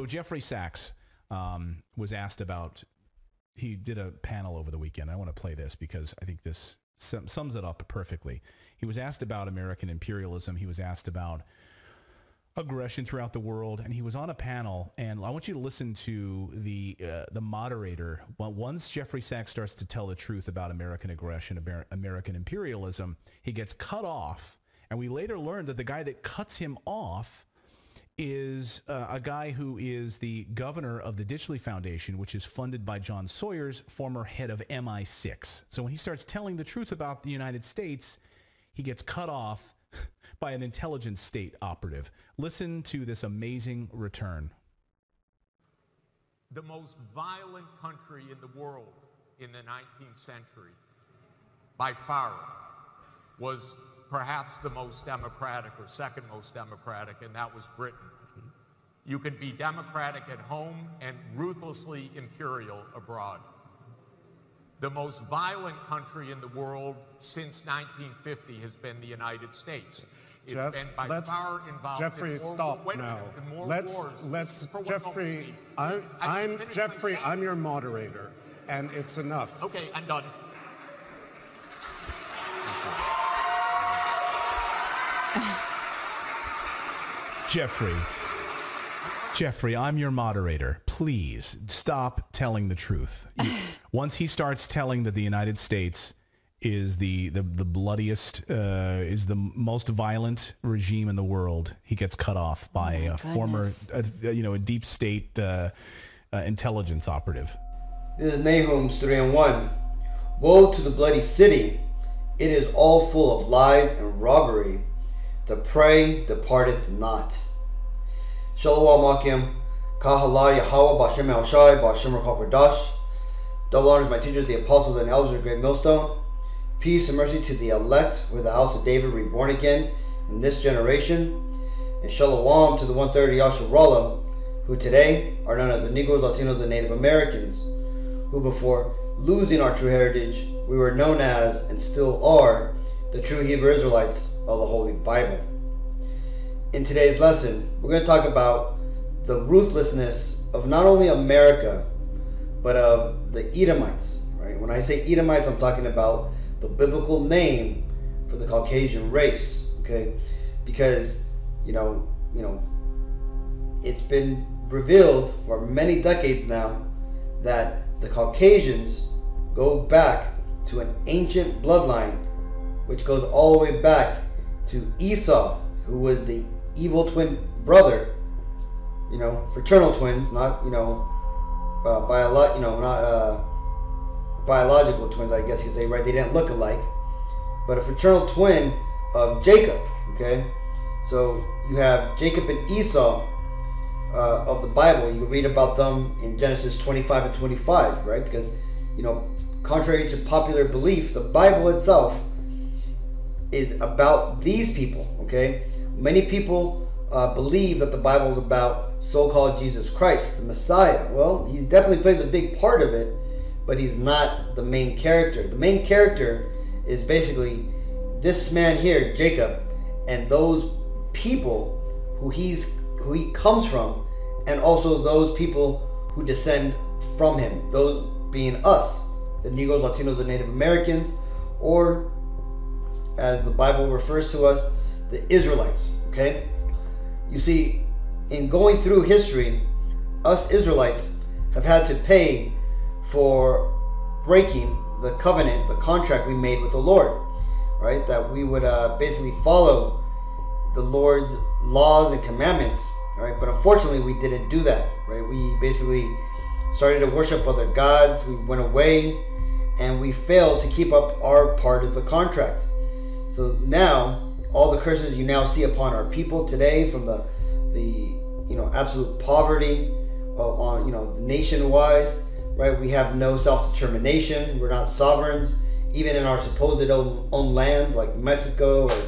Jeffrey Sachs was asked about, he did a panel over the weekend. I want to play this because I think this sums it up perfectly. He was asked about American imperialism. He was asked about aggression throughout the world, and he was on a panel, and I want you to listen to the moderator. Well, once Jeffrey Sachs starts to tell the truth about American aggression, American imperialism, he gets cut off, and we later learned that the guy that cuts him off is a guy who is the governor of the Ditchley Foundation, which is funded by John Sawyer's former head of MI6. So when he starts telling the truth about the United States, he gets cut off by an intelligence state operative. Listen to this amazing return. The most violent country in the world in the 19th century, by far, was perhaps the most democratic or second most democratic, and that was Britain. You can be democratic at home and ruthlessly imperial abroad. The most violent country in the world since 1950 has been the United States. It's been by far involved Jeffrey, in more, stop wait a now. minute, in more Let's, wars. Jeffrey, I'm Jeffrey, I'm your moderator, and it's enough. Okay, I'm done. Jeffrey, I'm your moderator. Please stop telling the truth. Once he starts telling that the United States is the bloodiest, is the most violent regime in the world, he gets cut off by a former, a deep state intelligence operative. This is Nahum's 3-1. Woe to the bloody city. It is all full of lies and robbery. The prey departeth not. Shalom Akim, Kahala Yahweh, Bashem Elshai, Bashem Rakapardash. Double honors my teachers, the apostles and elders of Great Millstone. Peace and mercy to the elect, with the house of David reborn again in this generation. And Shalom to the 130 Yasharallah, who today are known as the Negroes, Latinos, and Native Americans, who before losing our true heritage, we were known as, and still are, the true Hebrew Israelites of the Holy Bible. In today's lesson, we're going to talk about the ruthlessness of not only America, but of the Edomites. Right? When I say Edomites, I'm talking about the biblical name for the Caucasian race. Okay, because it's been revealed for many decades now that the Caucasians go back to an ancient bloodline, which goes all the way back to Esau, who was the evil twin brother, fraternal twins, not biological twins, I guess you could say, right? They didn't look alike, but a fraternal twin of Jacob. Okay, so you have Jacob and Esau of the Bible. You can read about them in Genesis 25 and 25, right? Because contrary to popular belief, the Bible itself is about these people. Okay, many people believe that the Bible is about so-called Jesus Christ, the Messiah. Well, he definitely plays a big part of it, but he's not the main character. The main character is basically this man here, Jacob, and those people who he comes from, and also those people who descend from him, those being us, the Negroes, Latinos, and Native Americans, or as the Bible refers to us, the Israelites. Okay, you see, in going through history, us Israelites have had to pay for breaking the covenant, the contract we made with the Lord, right? That we would basically follow the Lord's laws and commandments, right? But unfortunately, we didn't do that, right? We basically started to worship other gods. We went away, and we failed to keep up our part of the contract. So now, all the curses you now see upon our people today, from the absolute poverty on nation-wise, right? We have no self-determination. We're not sovereigns, even in our supposed own lands like Mexico or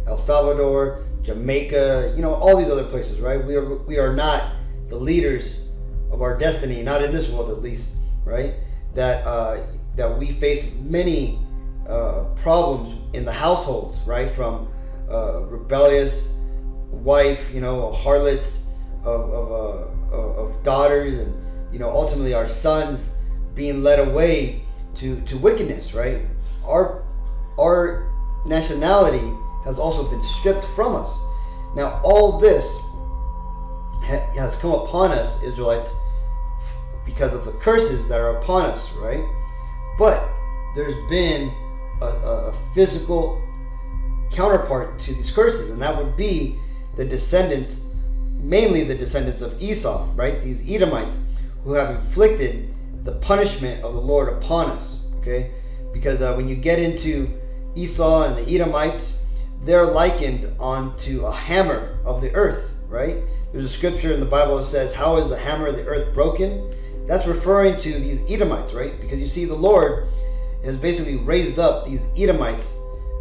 El Salvador, Jamaica, all these other places, right? We are not the leaders of our destiny, not in this world at least, right? That we face many problems in the households, right? From rebellious wife, harlots of of daughters, and ultimately our sons being led away to wickedness, right? Our nationality has also been stripped from us. Now all this has come upon us, Israelites, because of the curses that are upon us, right? But there's been a physical counterpart to these curses, and that would be the descendants, mainly the descendants of Esau, right? These Edomites who have inflicted the punishment of the Lord upon us, okay? Because when you get into Esau and the Edomites, they're likened onto a hammer of the earth, right? There's a scripture in the Bible that says, how is the hammer of the earth broken? That's referring to these Edomites, right? Because you see, the Lord has basically raised up these Edomites,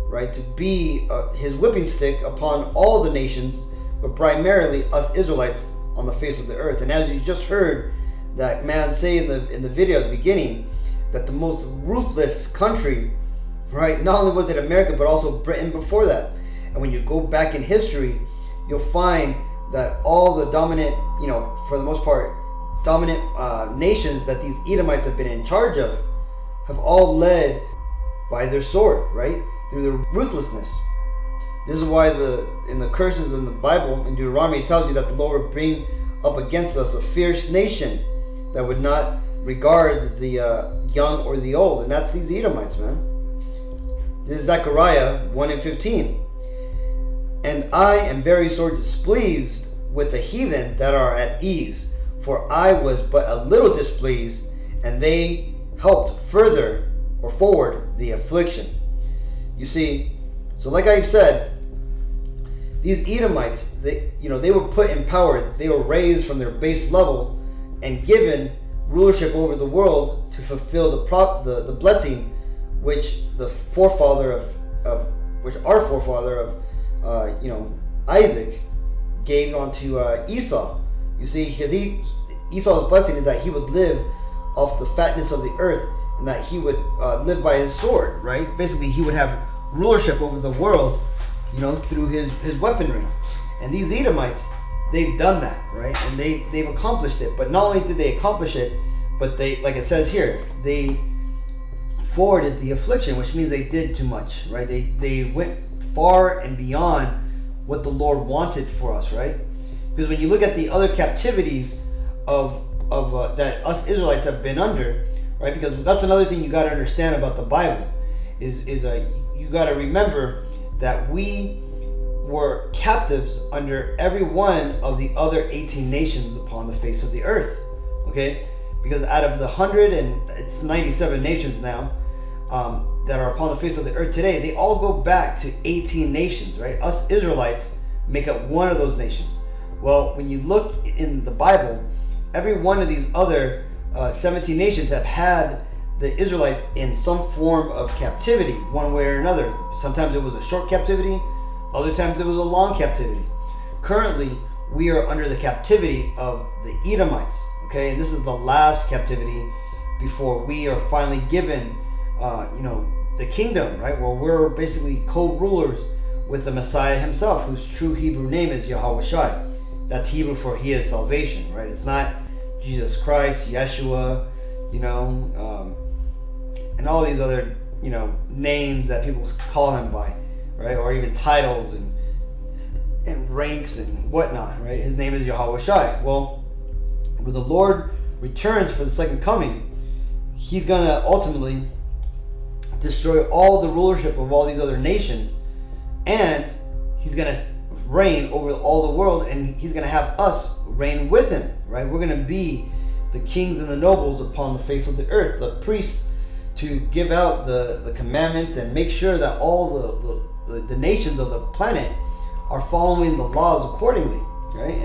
right, to be his whipping stick upon all the nations, but primarily us Israelites on the face of the earth. And as you just heard that man say in the video at the beginning, that the most ruthless country, right, not only was it America, but also Britain before that. And when you go back in history, you'll find that all the dominant, for the most part, dominant nations that these Edomites have been in charge of have all led by their sword, right? Through their ruthlessness. This is why in the curses in the Bible, in Deuteronomy, it tells you that the Lord would bring up against us a fierce nation that would not regard the young or the old. And that's these Edomites, man. This is Zechariah 1:15. And I am very sore displeased with the heathen that are at ease, for I was but a little displeased, and they helped further or forward the affliction. You see, so like I've said, these Edomites, they were put in power. They were raised from their base level and given rulership over the world to fulfill the blessing which our forefather of Isaac gave onto Esau. You see, because Esau's blessing is that he would live off the fatness of the earth, and that he would live by his sword, right? Basically, he would have rulership over the world, through his weaponry. And these Edomites, they've done that, right? And they've accomplished it. But not only did they accomplish it, but they, like it says here, they forwarded the affliction, which means they did too much, right? They went far and beyond what the Lord wanted for us, right? Because when you look at the other captivities of that us Israelites have been under, right? Because that's another thing you got to understand about the Bible is you got to remember that we were captives under every one of the other 18 nations upon the face of the earth, okay? Because out of the 97 nations now that are upon the face of the earth today, they all go back to 18 nations, right? Us Israelites make up one of those nations. Well, when you look in the Bible, every one of these other 17 nations have had the Israelites in some form of captivity, one way or another. Sometimes it was a short captivity, other times it was a long captivity. Currently, we are under the captivity of the Edomites, okay? And this is the last captivity before we are finally given, the kingdom, right? Where we're basically co-rulers with the Messiah himself, whose true Hebrew name is Yahweh Shai. That's Hebrew for He is salvation, right? It's not Jesus Christ, Yeshua, and all these other, names that people call him by, right? Or even titles and ranks and whatnot, right? His name is Yahweh Shai. Well, when the Lord returns for the second coming, he's going to ultimately destroy all the rulership of all these other nations, and he's going to reign over all the world, and he's going to have us reign with him, right? We're going to be the kings and the nobles upon the face of the earth, the priests to give out the commandments and make sure that all the nations of the planet are following the laws accordingly, right?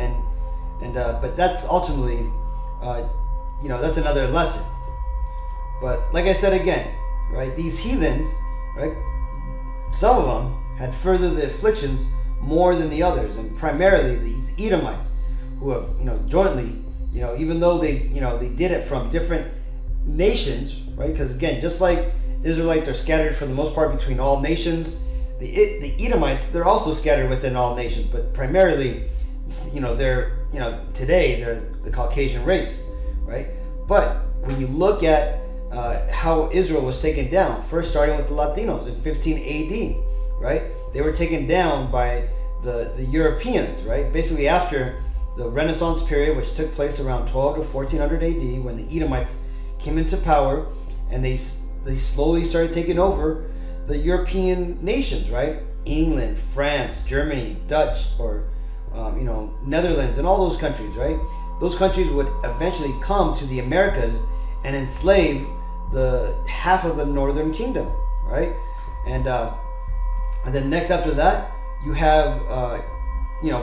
But that's ultimately, that's another lesson. But like I said again, right, these heathens, right, some of them had furthered the afflictions more than the others, and primarily these Edomites, who have, jointly, even though they did it from different nations, right? Because again, just like Israelites are scattered for the most part between all nations, the Edomites, they're also scattered within all nations, but primarily, they're today they're the Caucasian race, right? But when you look at how Israel was taken down, first starting with the Latinos in 15 AD, right? They were taken down by the Europeans, right? Basically after the Renaissance period, which took place around 12 to 1400 AD, when the Edomites came into power, and they slowly started taking over the European nations, right? England, France, Germany, Dutch, or Netherlands, and all those countries, right? Those countries would eventually come to the Americas and enslave the half of the Northern Kingdom, right? And then next after that, you have,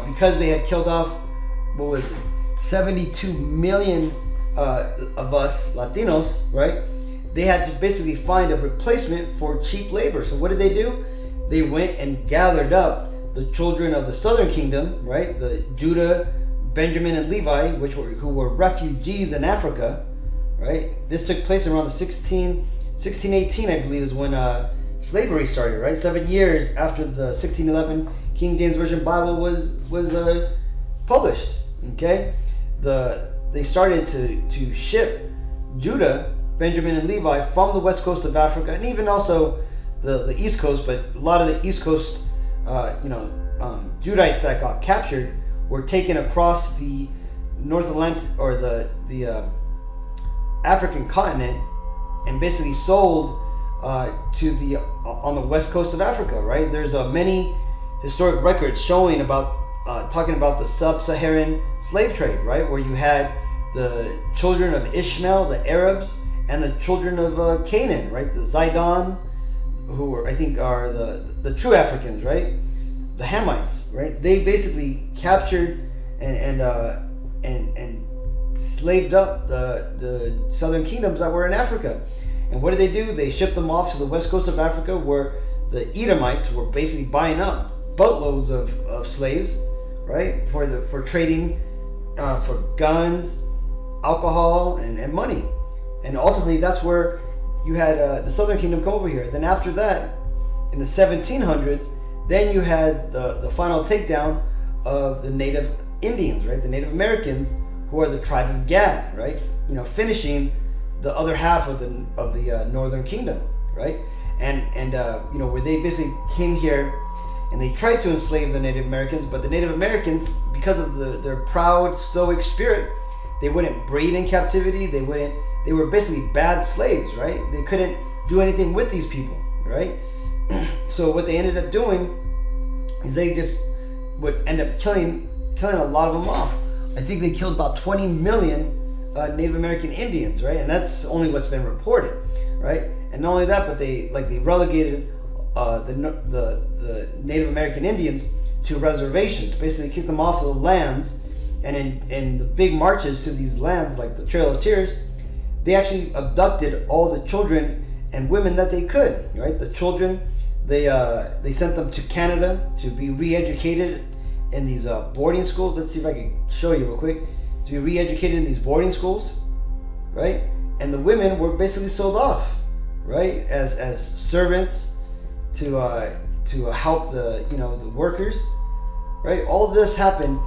because they had killed off, 72 million of us Latinos, right? They had to basically find a replacement for cheap labor. So what did they do? They went and gathered up the children of the Southern Kingdom, right? The Judah, Benjamin, and Levi, who were refugees in Africa, right? This took place around the 1618, I believe, is when slavery started, right? 7 years after the 1611 King James Version Bible was published. Okay, they started to ship Judah, Benjamin, and Levi from the west coast of Africa, and even also the east coast. But a lot of the east coast, Judites that got captured were taken across the North Atlantic or the African continent and basically sold on the west coast of Africa. Right? There's many historic records showing about. Talking about the sub-Saharan slave trade, right? Where you had the children of Ishmael, the Arabs, and the children of Canaan, right? The Zidon, who I think are the true Africans, right? The Hamites, right? They basically captured and slaved up the southern kingdoms that were in Africa. And what did they do? They shipped them off to the west coast of Africa, where the Edomites were basically buying up boatloads of slaves, right, for trading for guns, alcohol, and money. And ultimately that's where you had the Southern Kingdom come over here. Then after that, in the 1700s, then you had the final takedown of the native Indians, right, the Native Americans, who are the tribe of Gad, right, finishing the other half of the Northern Kingdom, right, and where they basically came here. And they tried to enslave the Native Americans, but the Native Americans, because of their proud, stoic spirit, they wouldn't breed in captivity. They were basically bad slaves, right? They couldn't do anything with these people, right? So what they ended up doing is they just would end up killing a lot of them off. I think they killed about 20 million Native American Indians, right? And that's only what's been reported, right? And not only that, but they relegated the Native American Indians to reservations, basically kicked them off of the lands, and in the big marches to these lands, like the Trail of Tears, they actually abducted all the children and women that they could, right? The children, they sent them to Canada to be re-educated in these boarding schools. Let's see if I can show you real quick. To be re-educated in these boarding schools, right? And the women were basically sold off, right, as servants to help the workers, right? All of this happened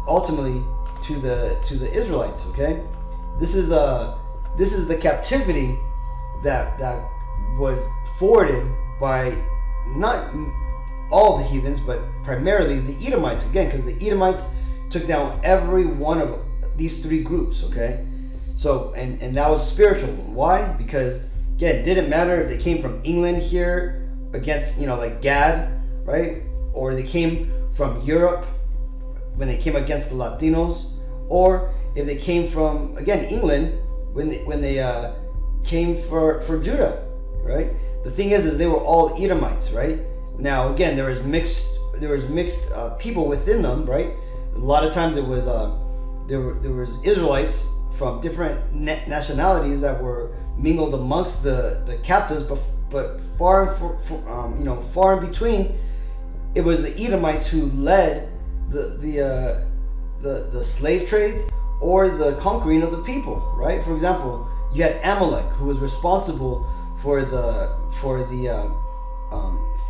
ultimately to the Israelites. Okay, this is the captivity that was forwarded by not all the heathens, but primarily the Edomites, again, because the Edomites took down every one of these three groups. Okay, so and that was spiritual. Why? Because again, it didn't matter if they came from England here against, like Gad, right? Or they came from Europe when they came against the Latinos, or if they came from, again, England when they came for Judah, right? The thing is they were all Edomites, right? Now, again, there was mixed people within them, right? A lot of times it was there was Israelites from different nationalities that were mingled amongst the captives, but far in between, it was the Edomites who led the slave trades or the conquering of the people, right? For example, you had Amalek, who was responsible for the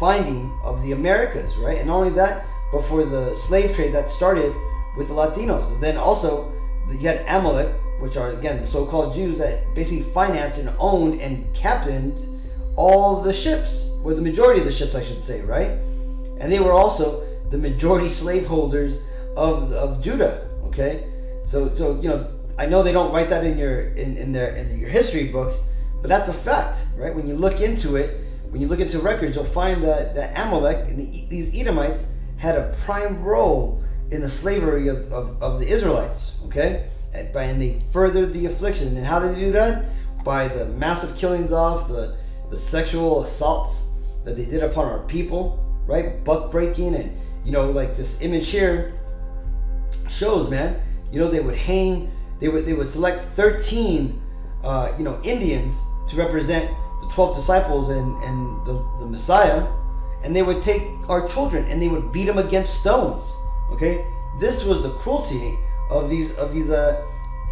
finding of the Americas, right? And not only that, but for the slave trade that started with the Latinos. And then also you had Amalek, which are again the so-called Jews that basically financed and owned and captained all the ships, or the majority of the ships, I should say, right? And they were also the majority slaveholders of Judah. Okay, so you know, I know they don't write that in your history books, but that's a fact, right? When you look into it, when you look into records, you'll find that Amalek and these Edomites had a prime role in the slavery of the Israelites. Okay, and they furthered the affliction. And how did they do that? By the massive killings off, the sexual assaults that they did upon our people, right? Buck breaking, and you know, like this image here shows, man. You know, they would hang. They would select 13, Indians to represent the 12 disciples and the Messiah, and they would take our children and they would beat them against stones. Okay, this was the cruelty of these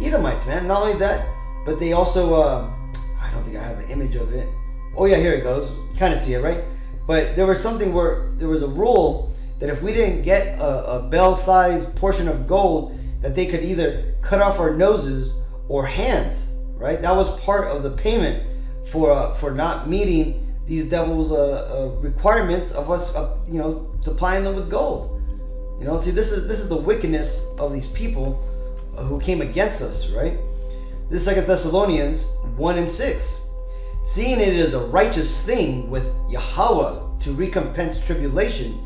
Edomites, man. Not only that, but they also I don't think I have an image of it. Oh yeah, here it goes. You kind of see it, right? But there was something where there was a rule that if we didn't get a bell-sized portion of gold, that they could either cut off our noses or hands, right? That was part of the payment for not meeting these devils' requirements of us, supplying them with gold. You know, see, this is the wickedness of these people who came against us, right? This is 2 Thessalonians 1:6. Seeing it is a righteous thing with Yahweh to recompense tribulation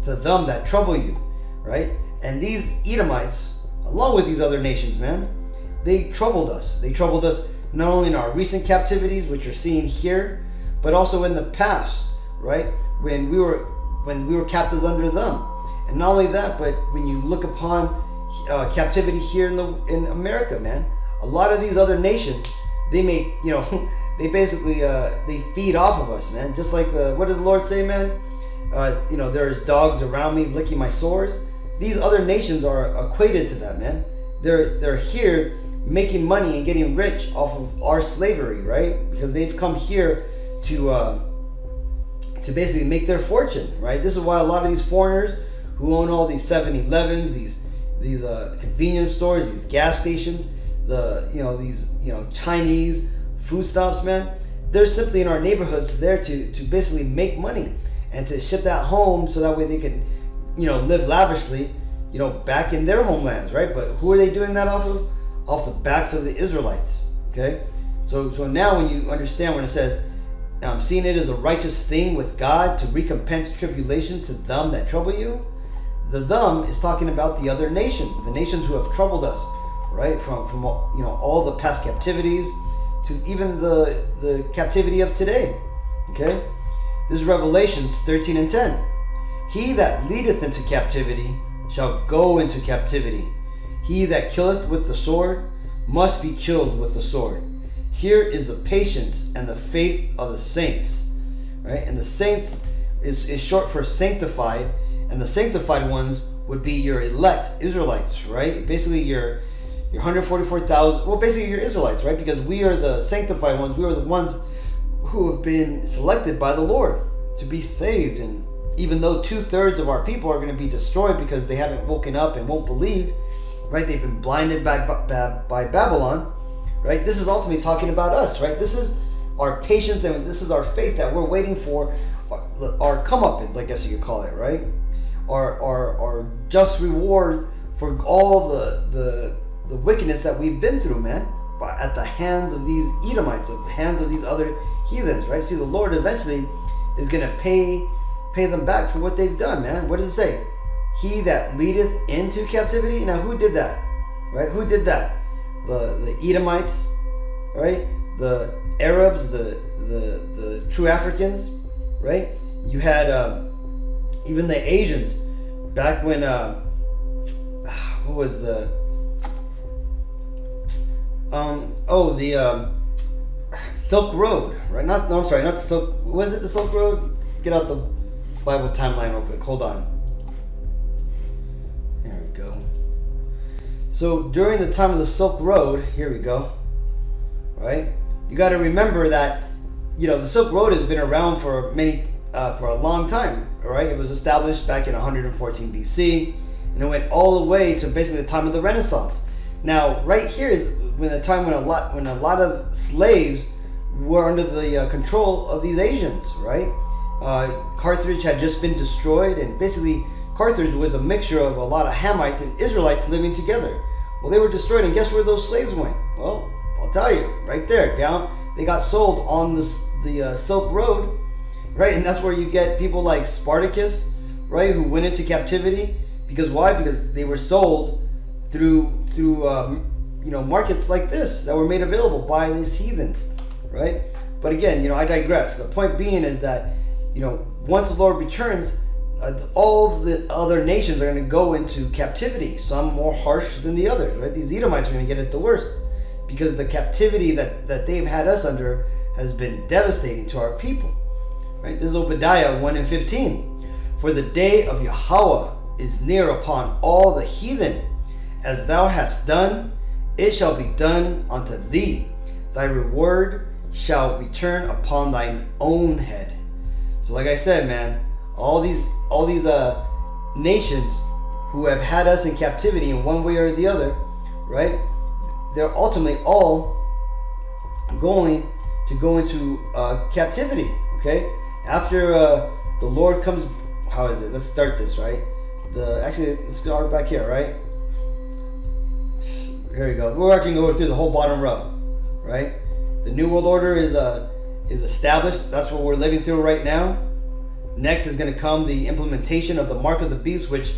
to them that trouble you, right? And these Edomites, along with these other nations, man, they troubled us. They troubled us not only in our recent captivities, which you're seeing here, but also in the past, right? When we were captives under them. And not only that, but when you look upon captivity here in America, man, a lot of these other nations, they make, they basically they feed off of us, man. Just like what did the Lord say, man? There's dogs around me licking my sores. These other nations are equated to that, man. They're here making money and getting rich off of our slavery, right? Because they've come here to basically make their fortune, right? This is why a lot of these foreigners who own all these 7-Elevens, these convenience stores, these gas stations, these Chinese food stops, man, they're simply in our neighborhoods there to basically make money and to ship that home so that way they can, live lavishly, back in their homelands, right? But who are they doing that off of? Off the backs of the Israelites, okay? So now when you understand when it says, seeing it as a righteous thing with God to recompense tribulation to them that trouble you, the them is talking about the other nations, the nations who have troubled us, right? From all the past captivities to even the captivity of today, okay? This is Revelations 13:10. He that leadeth into captivity shall go into captivity. He that killeth with the sword must be killed with the sword. Here is the patience and the faith of the saints, right? And the saints is short for sanctified, and the sanctified ones would be your elect Israelites, right? Basically your 144,000, well, basically your Israelites, right? Because we are the sanctified ones. We are the ones who have been selected by the Lord to be saved. And even though 2/3 of our people are going to be destroyed because they haven't woken up and won't believe, right? They've been blinded by Babylon, right? This is ultimately talking about us, right? This is our patience and this is our faith that we're waiting for, our comeuppance, I guess you could call it, right? Our just reward for all the wickedness that we've been through, man, at the hands of these Edomites, at the hands of these other heathens, right? See, the Lord eventually is going to pay them back for what they've done, man. What does it say? He that leadeth into captivity. Now, who did that, right? Who did that? The Edomites, right? The Arabs, the true Africans, right? You had even the Asians back when what was the Silk Road, right? Not the Silk. Was it the Silk Road? Let's get out the Bible timeline real quick. Hold on. Here we go. So during the time of the Silk Road, here we go. Right? You got to remember that the Silk Road has been around for a long time. Right? It was established back in 114 BC, and it went all the way to basically the time of the Renaissance. Now, right here is when the time when a lot of slaves were under the control of these Asians, right? Carthage had just been destroyed, and basically Carthage was a mixture of a lot of Hamites and Israelites living together. Well, they were destroyed, and guess where those slaves went? Well, I'll tell you, right there, down. They got sold on the Silk Road, right? And that's where you get people like Spartacus, right, who went into captivity. Because why? Because they were sold through markets like this that were made available by these heathens, right? But again, I digress. The point being is that, once the Lord returns, all the other nations are going to go into captivity, some more harsh than the others, right? These Edomites are going to get it the worst because the captivity that they've had us under has been devastating to our people, right? This is Obadiah 1:15. For the day of Yahweh is near upon all the heathen. As thou hast done, it shall be done unto thee. Thy reward shall return upon thine own head. So like I said, man, all these nations who have had us in captivity in one way or the other, right? They're ultimately all going to go into captivity, okay? After the Lord comes, how is it? Let's start this, right? Let's start back here, right? Here we go. We're actually going to go through the whole bottom row, right? The New World Order is established. That's what we're living through right now. Next is going to come the implementation of the Mark of the Beast, which,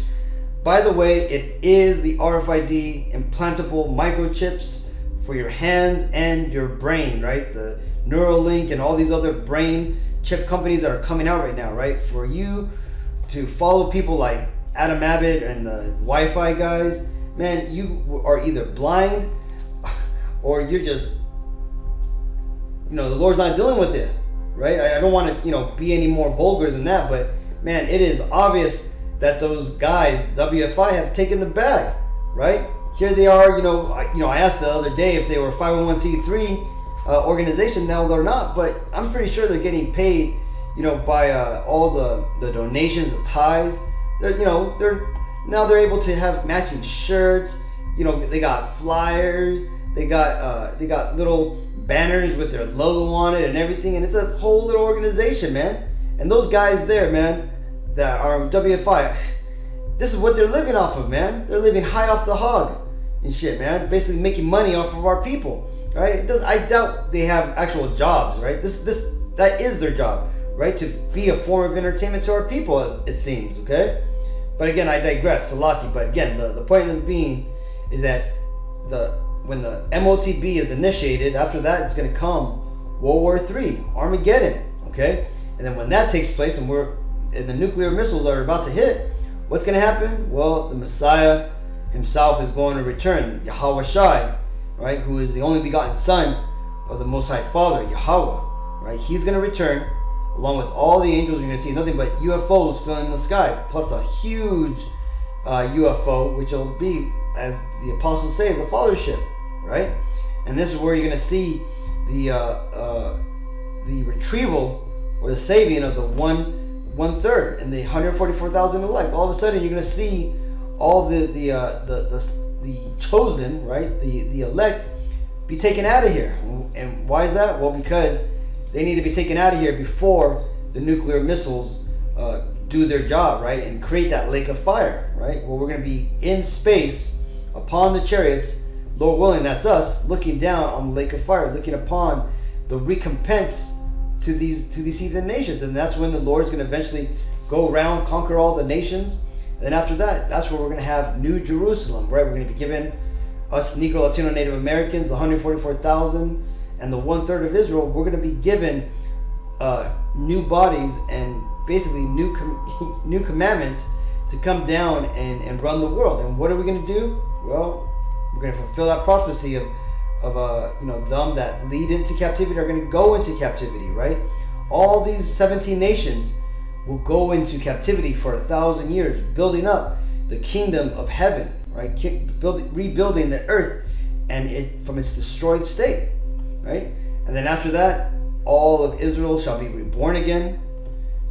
by the way, it is the RFID implantable microchips for your hands and your brain, right? The Neuralink and all these other brain chip companies that are coming out right now, right? For you to follow people like Adam Abbott and the Wi-Fi guys, man, you are either blind or you're just, the Lord's not dealing with it, right? I don't want to, be any more vulgar than that, but man, it is obvious that those guys, WFI, have taken the bag, right? Here they are, I asked the other day if they were a 501c3 organization. Now they're not, but I'm pretty sure they're getting paid, by all the donations, the tithes. They're able to have matching shirts. They got flyers. They got little banners with their logo on it and everything, and it's a whole little organization, man. And those guys there, man, that are WFI, this is what they're living off of, man. They're living high off the hog and shit, man. Basically making money off of our people, right? I doubt they have actual jobs, right? That is their job, right? To be a form of entertainment to our people, it seems, okay? But again, I digress, Salaki. But again, the point of the being is that when the MOTB is initiated, after that it's going to come World War III, Armageddon, okay? And then when that takes place and the nuclear missiles are about to hit, what's going to happen? Well, the Messiah himself is going to return, Yahweh Shai, right? Who is the only begotten Son of the Most High Father, Yahweh, right? He's going to return along with all the angels. You're going to see nothing but UFOs filling the sky, plus a huge UFO, which will be, as the apostles say, the Fathership, right? And this is where you're going to see the retrieval or the saving of the one third and the 144,000 elect. All of a sudden, you're going to see all the chosen, right, the elect, be taken out of here. And why is that? Well, because they need to be taken out of here before the nuclear missiles do their job, right, and create that lake of fire, right? Well, we're going to be in space upon the chariots, Lord willing, that's us, looking down on the lake of fire, looking upon the recompense to these heathen nations. And that's when the Lord's going to eventually go around, conquer all the nations. And then after that, that's where we're going to have New Jerusalem, right? We're going to be given, us Negro, Latino, Native Americans, the 144,000 and the 1/3 of Israel, we're going to be given new bodies and basically new commandments to come down and run the world. And what are we going to do? Well, we're going to fulfill that prophecy of them that lead into captivity are going to go into captivity, right? All these 17 nations will go into captivity for 1,000 years, building up the kingdom of heaven, right? Rebuilding the earth and it from its destroyed state, right? And then after that, all of Israel shall be reborn again,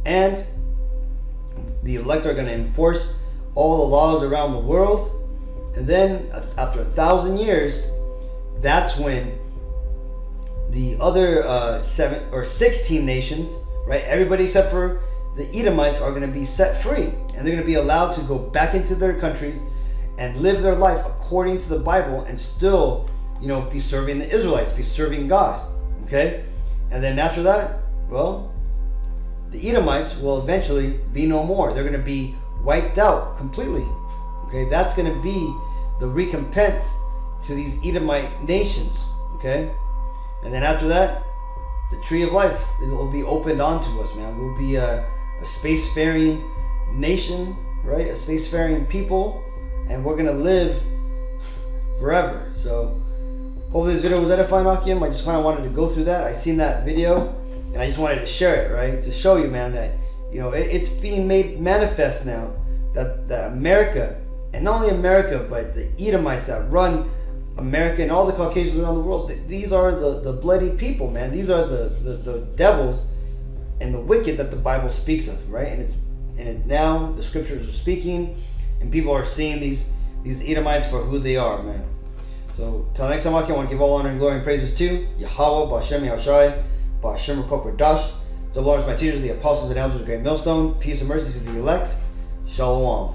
and the elect are going to enforce all the laws around the world. And then after 1,000 years, that's when the other 7 or 16 nations, right? Everybody except for the Edomites are going to be set free, and they're going to be allowed to go back into their countries and live their life according to the Bible, and still, be serving the Israelites, be serving God. Okay? And then after that, well, the Edomites will eventually be no more. They're going to be wiped out completely. Okay? That's going to be the recompense to these Edomite nations. Okay? And then after that, the tree of life will be opened onto us, man. We'll be a spacefaring nation, right? A spacefaring people, and we're going to live forever. So hopefully this video was edifying, Akim. I just kind of wanted to go through that. I seen that video, and I just wanted to share it, right? To show you, man, that, it's being made manifest now that America, and not only America, but the Edomites that run America and all the Caucasians around the world, these are the bloody people, man. These are the devils and the wicked that the Bible speaks of, right? And now the scriptures are speaking, and people are seeing these Edomites for who they are, man. So till next time, I want to give all honor and glory and praises to Yahweh, Ba'Shem Yahushai, Ba'Shem Rukok Radash. Double honors my teachers, the apostles and elders of Great Millstone. Peace and mercy to the elect. Shalom.